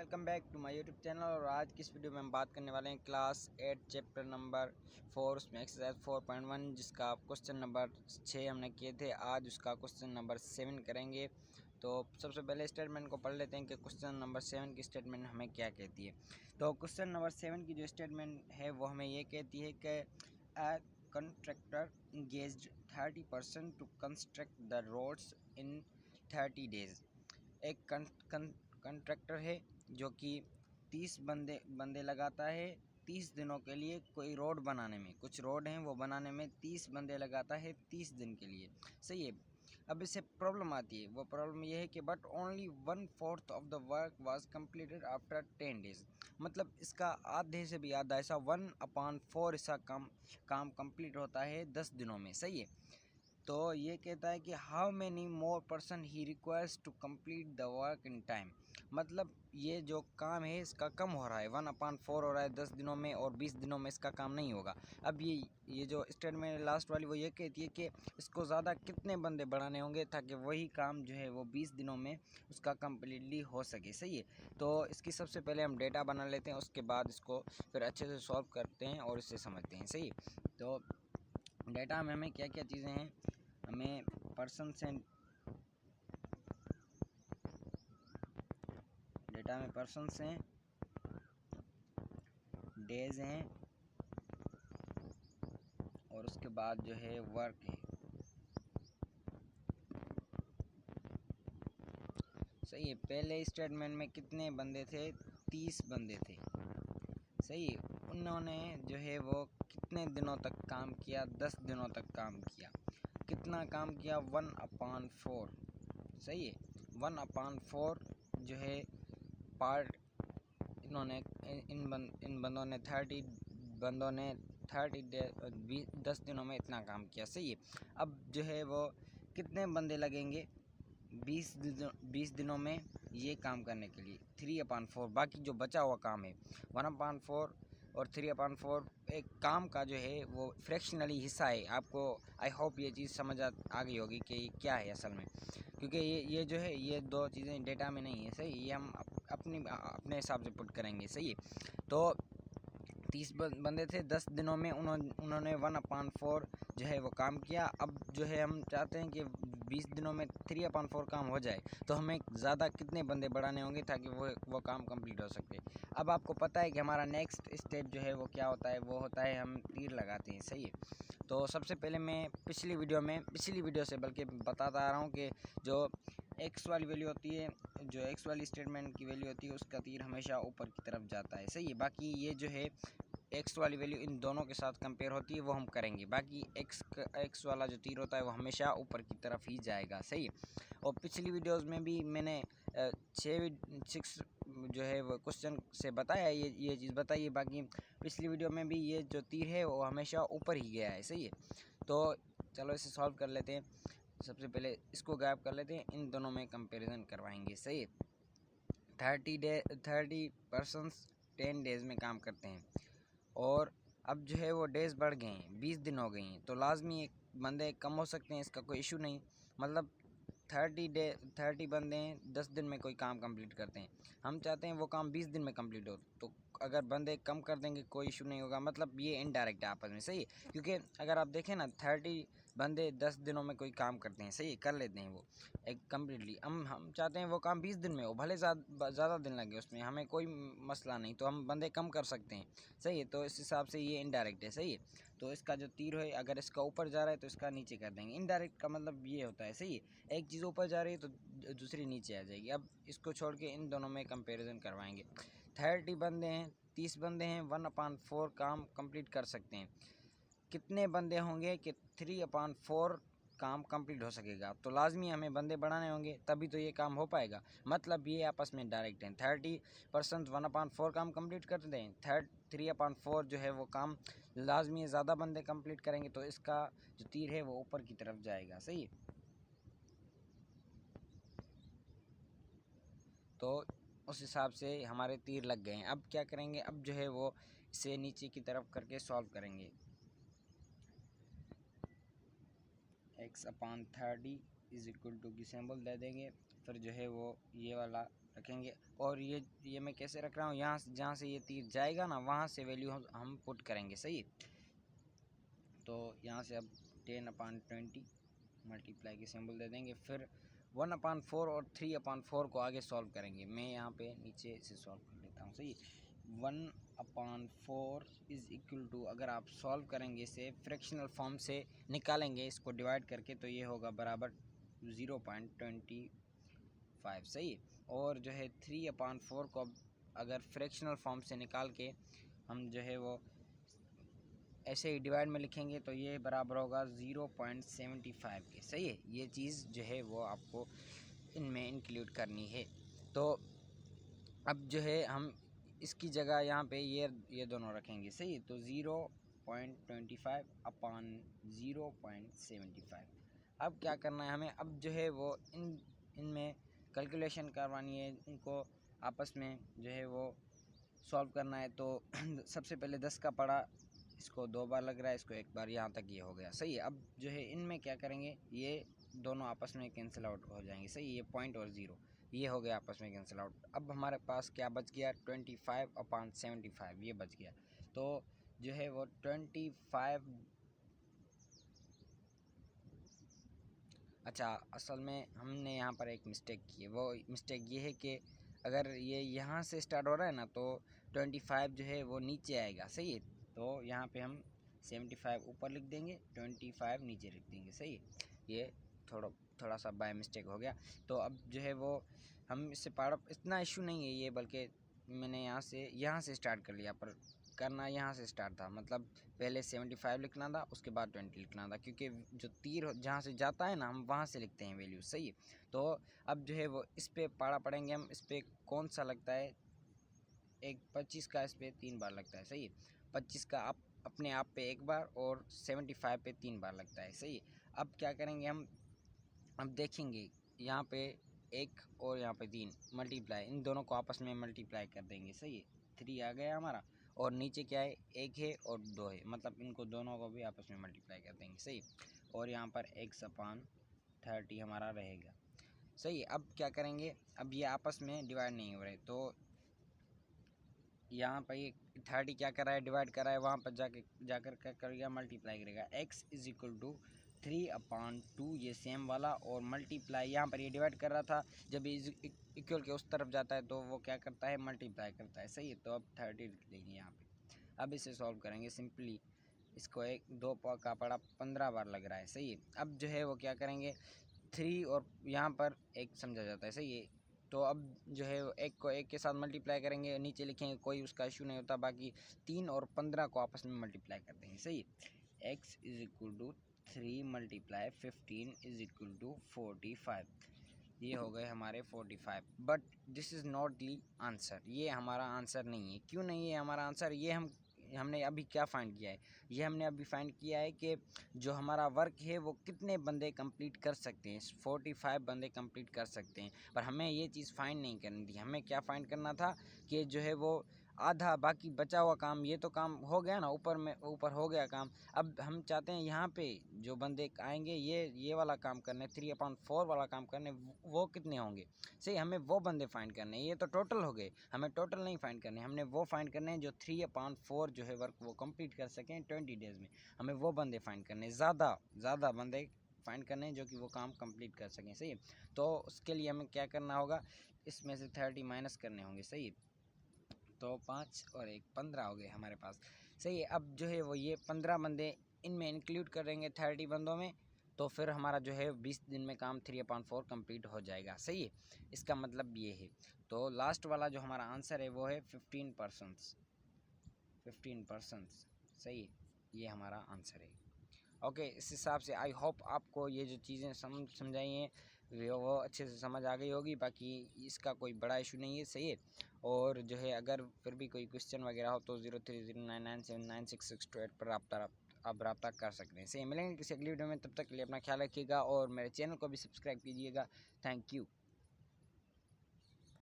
Welcome back to my YouTube channel. और आज की इस वीडियो में हम बात करने वाले हैं क्लास 8 चैप्टर नंबर 4 उसमें एक्सरसाइज 4.1 जिसका क्वेश्चन नंबर 6 हमने किए थे। आज उसका क्वेश्चन नंबर 7 करेंगे। तो सबसे पहले स्टेटमेंट को पढ़ लेते हैं कि क्वेश्चन नंबर 7 की स्टेटमेंट हमें क्या कहती है। तो क्वेश्चन नंबर 7 की जो स्टेटमेंट है वो हमें ये कहती है कि a contractor engaged 30% to construct the roads in 30 days। एक कंट्रैक्टर है जो कि 30 बंदे लगाता है 30 दिनों के लिए कोई रोड बनाने में। कुछ रोड हैं वो बनाने में 30 बंदे लगाता है 30 दिन के लिए। सही है। अब इससे प्रॉब्लम आती है। वो प्रॉब्लम ये है कि but only 1/4 of the work was completed after 10 days. मतलब इसका आधे से भी आधा ऐसा 1/4 इसका काम कंप्लीट होता है 10 दिनों में। सही है। तो ये कहता है कि how many more person he requires to complete the work in time. मतलब ये जो काम है इसका कम हो रहा है, 1/4 हो रहा है 10 दिनों में और 20 दिनों में इसका काम नहीं होगा। अब ये जो स्टेटमेंट लास्ट वाली वो ये कहती है कि इसको ज़्यादा कितने बंदे बढ़ाने होंगे ताकि वही काम जो है वो 20 दिनों में उसका कम्प्लीटली हो सके। सही है। तो इसकी सबसे पहले हम डेटा बना लेते हैं, उसके बाद इसको फिर अच्छे से सॉल्व करते हैं और इससे समझते हैं। सही। तो डेटा में हमें क्या क्या चीज़ें हैं। हमें पर्सन से डेटा में पर्सन्स हैं, डेज हैं और उसके बाद जो है वर्क है। सही है। पहले स्टेटमेंट में कितने बंदे थे? 30 बंदे थे। सही है। उन्होंने जो है वो कितने दिनों तक काम किया? 10 दिनों तक काम किया। कितना काम किया? 1/4। सही है। 1/4 जो है पार्ट इन्होंने इन बंदों ने 10 दिनों में इतना काम किया। सही है। अब जो है वो कितने बंदे लगेंगे 20 दिनों में ये काम करने के लिए? 3/4। बाकी जो बचा हुआ काम है 1/4 और 3/4 एक काम का जो है वो फ्रैक्शनली हिस्सा है। आपको आई होप ये चीज़ समझ आ गई होगी कि क्या है असल में, क्योंकि ये जो है ये दो चीज़ें डेटा में नहीं है। सही। ये हम अपने हिसाब से पुट करेंगे। सही है। तो 30 बंदे थे 10 दिनों में उन्होंने 1/4 जो है वो काम किया। अब जो है हम चाहते हैं कि 20 दिनों में 3/4 काम हो जाए, तो हमें ज़्यादा कितने बंदे बढ़ाने होंगे ताकि वो काम कंप्लीट हो सके। अब आपको पता है कि हमारा नेक्स्ट स्टेप जो है वो क्या होता है? वो होता है हम तीर लगाते हैं। सही है। तो सबसे पहले मैं पिछली वीडियो से बल्कि बताता आ रहा हूँ कि जो एक्स वाली वैल्यू होती है, जो एक्स वाली स्टेटमेंट की वैल्यू होती है उसका तीर हमेशा ऊपर की तरफ जाता है। सही है। बाकी ये जो है एक्स वाली वैल्यू इन दोनों के साथ कंपेयर होती है वो हम करेंगे। बाकी एक्स वाला जो तीर होता है वो हमेशा ऊपर की तरफ ही जाएगा। सही। और पिछली वीडियोस में भी मैंने 6 जो है वो क्वेश्चन से बताया ये चीज़ बताई है। बाकी पिछली वीडियो में भी ये जो तीर है वो हमेशा ऊपर ही गया है। सही है। तो चलो इसे सॉल्व कर लेते हैं। सबसे पहले इसको गायब कर लेते हैं, इन दोनों में कंपेरिजन करवाएंगे। सही है। 30 पर्सन्स 10 डेज में काम करते हैं और अब जो है वो डेज़ बढ़ गए हैं, 20 दिन हो गए हैं, तो लाजमी एक बंदे कम हो सकते हैं, इसका कोई इशू नहीं। मतलब 30 बंदे हैं 10 दिन में कोई काम कंप्लीट करते हैं। हम चाहते हैं वो काम 20 दिन में कंप्लीट हो, तो अगर बंदे कम कर देंगे कोई इशू नहीं होगा। मतलब ये इनडायरेक्ट है आपस में। सही है। क्योंकि अगर आप देखें ना 30 बंदे 10 दिनों में कोई काम करते हैं। सही है। कर लेते हैं वो एक कम्प्लीटली। हम चाहते हैं वो काम 20 दिन में हो, भले ज़्यादा दिन लगे उसमें, हमें कोई मसला नहीं, तो हम बंदे कम कर सकते हैं। सही है। तो इस हिसाब से ये इनडायरेक्ट है। सही है। तो इसका जो तीर है अगर इसका ऊपर जा रहा है तो इसका नीचे कर देंगे। इनडायरेक्ट का मतलब ये होता है। सही है। एक चीज़ ऊपर जा रही है तो दूसरी नीचे आ जाएगी। अब इसको छोड़ के इन दोनों में कंपैरिजन करवाएंगे। 30 बंदे हैं 30 बंदे हैं 1/4 काम कंप्लीट कर सकते हैं। कितने बंदे होंगे कि 3/4 काम कंप्लीट हो सकेगा? तो लाजमी हमें बंदे बढ़ाने होंगे तभी तो ये काम हो पाएगा। मतलब ये आपस में डायरेक्ट हैं। 30% 1/4 काम कंप्लीट कर दें, 3/4 जो है वो काम लाजमी ज़्यादा बंदे कंप्लीट करेंगे, तो इसका जो तीर है वो ऊपर की तरफ जाएगा। सही है। तो उस हिसाब से हमारे तीर लग गए हैं। अब क्या करेंगे? अब जो है वो इसे नीचे की तरफ करके सॉल्व करेंगे। x/30 इज इक्वल टू की सिंबल दे देंगे, फिर जो है वो ये वाला रखेंगे। और ये मैं कैसे रख रहा हूँ, यहाँ जहाँ से ये तीर जाएगा ना वहाँ से वैल्यू हम पुट करेंगे, सही है। तो यहाँ से अब 10/20 मल्टीप्लाई के सिंबल दे देंगे, फिर 1/4 और 3/4 को आगे सॉल्व करेंगे। मैं यहाँ पे नीचे से सॉल्व कर लेता हूँ, सही है। 1/4 इज़ इक्वल टू, अगर आप सॉल्व करेंगे इसे फ्रैक्शनल फॉर्म से निकालेंगे इसको डिवाइड करके, तो ये होगा बराबर 0.25, सही है। और जो है 3/4 को अगर फ्रैक्शनल फॉर्म से निकाल के हम जो है वो ऐसे ही डिवाइड में लिखेंगे तो ये बराबर होगा 0.75 के, सही है। ये चीज़ जो है वो आपको इनमें इंक्लूड करनी है। तो अब जो है हम इसकी जगह यहाँ पे ये दोनों रखेंगे, सही है। तो 0.25/0.75। अब क्या करना है हमें, अब जो है वो इनमें कैलकुलेशन करवानी है, इनको आपस में जो है वो सॉल्व करना है। तो सबसे पहले 10 का पड़ा, इसको 2 बार लग रहा है, इसको 1 बार, यहाँ तक ये हो गया, सही है। अब जो है इनमें क्या करेंगे, ये दोनों आपस में कैंसिल आउट हो जाएंगे, सही है। ये पॉइंट और 0 ये हो गया आपस में कैंसिल आउट। अब हमारे पास क्या बच गया, 25/75 ये बच गया। तो जो है वो 25, अच्छा असल में हमने यहाँ पर एक मिस्टेक की है। वो मिस्टेक ये है कि अगर ये यहाँ से स्टार्ट हो रहा है ना, तो 25 जो है वो नीचे आएगा, सही है। तो यहाँ पे हम 75 ऊपर लिख देंगे, 25 नीचे लिख देंगे, सही है। ये थोड़ा सा बाय मिस्टेक हो गया। तो अब जो है वो हम इससे इतना इशू नहीं है ये, बल्कि मैंने यहाँ से स्टार्ट कर लिया, पर करना यहाँ से स्टार्ट था। मतलब पहले 75 लिखना था, उसके बाद 20 लिखना था, क्योंकि जो तीर जहाँ से जाता है ना हम वहाँ से लिखते हैं वैल्यू, सही है। तो अब जो है वो इस पर पाड़ा पड़ेंगे हम, इस पर कौन सा लगता है, एक 25 का इस पर 3 बार लगता है, सही है। 25 का आप अपने आप पे 1 बार और 75 पे 3 बार लगता है, सही है। अब क्या करेंगे हम, अब देखेंगे यहाँ पे 1 और यहाँ पे 3 मल्टीप्लाई, इन दोनों को आपस में मल्टीप्लाई कर देंगे, सही है। 3 आ गया हमारा, और नीचे क्या है, 1 है और 2 है, मतलब इनको दोनों को भी आपस में मल्टीप्लाई कर देंगे, सही। और यहाँ पर x/30 हमारा रहेगा, सही है। अब क्या करेंगे, अब ये आपस में डिवाइड नहीं हो रहे, तो यहाँ पर ये 30 क्या कर रहा है, डिवाइड कर रहा है, वहाँ पर जाकर क्या करेगा, मल्टीप्लाई करेगा। x इज इक्वल टू 3/2 ये सेम वाला, और मल्टीप्लाई यहाँ पर ये डिवाइड कर रहा था, जब इक्वल के उस तरफ जाता है तो वो क्या करता है, मल्टीप्लाई करता है, सही है। तो अब 30 लिख देंगे यहाँ पे। अब इसे सॉल्व करेंगे सिंपली, इसको 2 का पड़ा 15 बार लग रहा है, सही है। अब जो है वो क्या करेंगे, 3 और यहाँ पर 1 समझा जाता है, सही है। तो अब जो है 1 को 1 के साथ मल्टीप्लाई करेंगे, नीचे लिखेंगे, कोई उसका इशू नहीं होता। बाकी 3 और 15 को आपस में मल्टीप्लाई कर देंगे, सही है। x is equal to 3 × 15 is equal to 45। ये हो गए हमारे 45, but this is not the answer. ये हमारा आंसर नहीं है। क्यों नहीं है हमारा आंसर, ये हमने अभी क्या फाइंड किया है, ये हमने अभी फाइंड किया है कि जो हमारा वर्क है वो कितने बंदे कंप्लीट कर सकते हैं, 45 बंदे कंप्लीट कर सकते हैं। पर हमें ये चीज़ फाइंड नहीं करनी थी, हमें क्या फाइंड करना था कि जो है वो आधा बाकी बचा हुआ काम, ये तो काम हो गया ना, ऊपर हो गया काम। अब हम चाहते हैं यहाँ पे जो बंदे आएंगे ये वाला काम करने, 3/4 वाला काम करने, वो कितने होंगे, सही। हमें वो बंदे फाइंड करने हैं, ये तो टोटल हो गए, हमें टोटल नहीं फाइंड करने, हमने वो फाइंड करने हैं जो 3/4 जो है वर्क वो कंप्लीट कर सकें 20 डेज़ में। हमें वो बंदे फाइंड करने, ज़्यादा बंदे फाइंड करने हैं जो कि वो काम कंप्लीट कर सकें, सही है। तो उसके लिए हमें क्या करना होगा, इसमें से 30 माइनस करने होंगे, सही है। तो 5 और 1 15 हो गए हमारे पास, सही है। अब जो है वो ये 15 बंदे इनमें इंक्लूड करेंगे 30 बंदों में, तो फिर हमारा जो है 20 दिन में काम 3/4 कंप्लीट हो जाएगा, सही है। इसका मतलब ये है। तो लास्ट वाला जो हमारा आंसर है वो है 15%, सही है। ये हमारा आंसर है। ओके, इस हिसाब से आई होप आपको ये जो चीज़ें समझाई हैं वो अच्छे से समझ आ गई होगी। बाकी इसका कोई बड़ा इशू नहीं है, सही है। और जो है अगर फिर भी कोई क्वेश्चन वगैरह हो तो 0309979662 पर आप रब्ता कर सकते हैं, सही। मिलेंगे किसी अगली वीडियो में, तब तक के लिए अपना ख्याल रखिएगा और मेरे चैनल को भी सब्सक्राइब कीजिएगा। Thank you.